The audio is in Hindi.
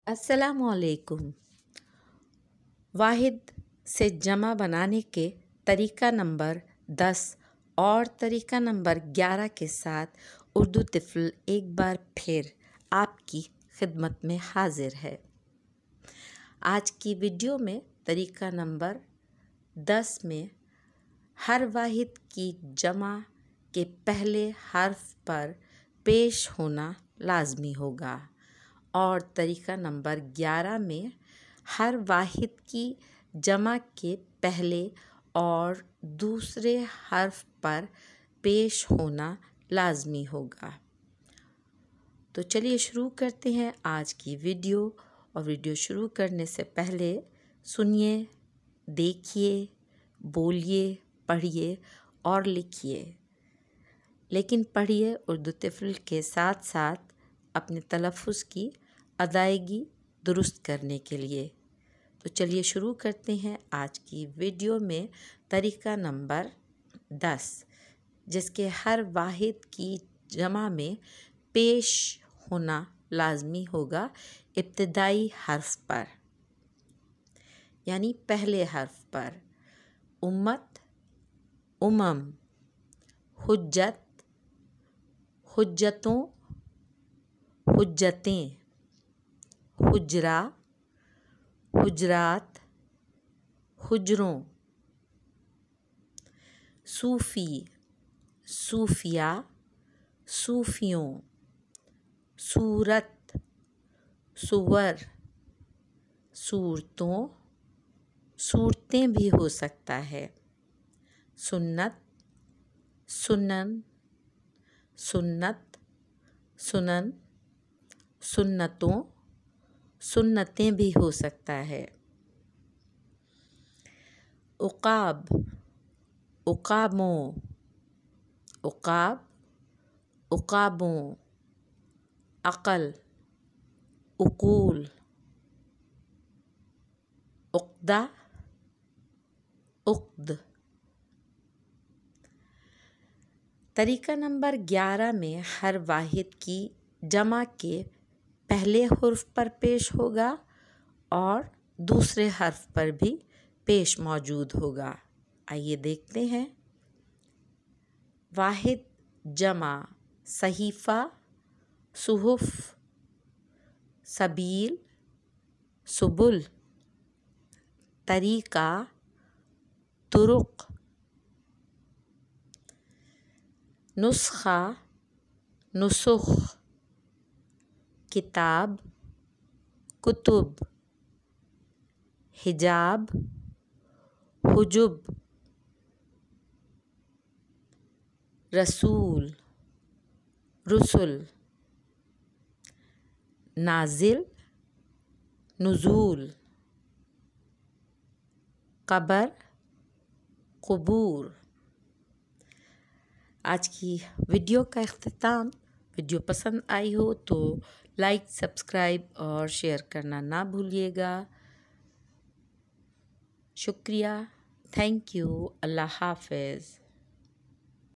अस्सलामुअलैकुम। वाहिद से जमा बनाने के तरीका नंबर 10 और तरीका नंबर 11 के साथ उर्दू तिफ़ल एक बार फिर आपकी खिदमत में हाजिर है। आज की वीडियो में तरीका नंबर 10 में हर वाहिद की जमा के पहले हर्फ पर पेश होना लाजमी होगा और तरीका नंबर 11 में हर वाहिद की जमा के पहले और दूसरे हर्फ पर पेश होना लाजमी होगा। तो चलिए शुरू करते हैं आज की वीडियो। और वीडियो शुरू करने से पहले सुनिए, देखिए, बोलिए, पढ़िए और लिखिए, लेकिन पढ़िए उर्दू तिफ़ल के साथ साथ अपने तलफ़्फ़ुज़ की अदायगी दुरुस्त करने के लिए। तो चलिए शुरू करते हैं आज की वीडियो में तरीका नंबर 10, जिसके हर वाहिद की जमा में पेश होना लाजमी होगा इब्तिदाई हर्फ पर, यानी पहले हर्फ पर। उम्मत, उमम, हुज्जत, हुज्जतों, हुज्जतें, हुजरा, हुजरात, हुजरों, सूफ़ी, सूफिया, सूफियों, सूरत, सुवर, सूरतों, सूरतें भी हो सकता है। सुन्नत, सुनन, सुन्नत, सुनन, सुन्नतों, सुन्नतें भी हो सकता है। उक़ाब, उक़ाबों, उक़ाब, उक़ाबों, अक़ल, उक़ूल, उक़दा, उक़द। तरीका नंबर 11 में हर वाहिद की जमा के पहले हर्फ पर पेश होगा और दूसरे हर्फ पर भी पेश मौजूद होगा। आइए देखते हैं। वाहिद जमा सहीफ़ा, सुहुफ़, सबील, सुबुल, तरीका, तुरुक़, नुस्ख़ा, नुसुख़, किताब, कुतुब, हिजाब, हुजुब, रसूल, रुसुल, नाज़िल, नुज़ूल, क़बर, क़ुबूर। आज की वीडियो का इख्तिताम। वीडियो पसंद आई हो तो लाइक, सब्सक्राइब और शेयर करना ना भूलिएगा। शुक्रिया, थैंक यू, अल्लाह हाफ़िज़।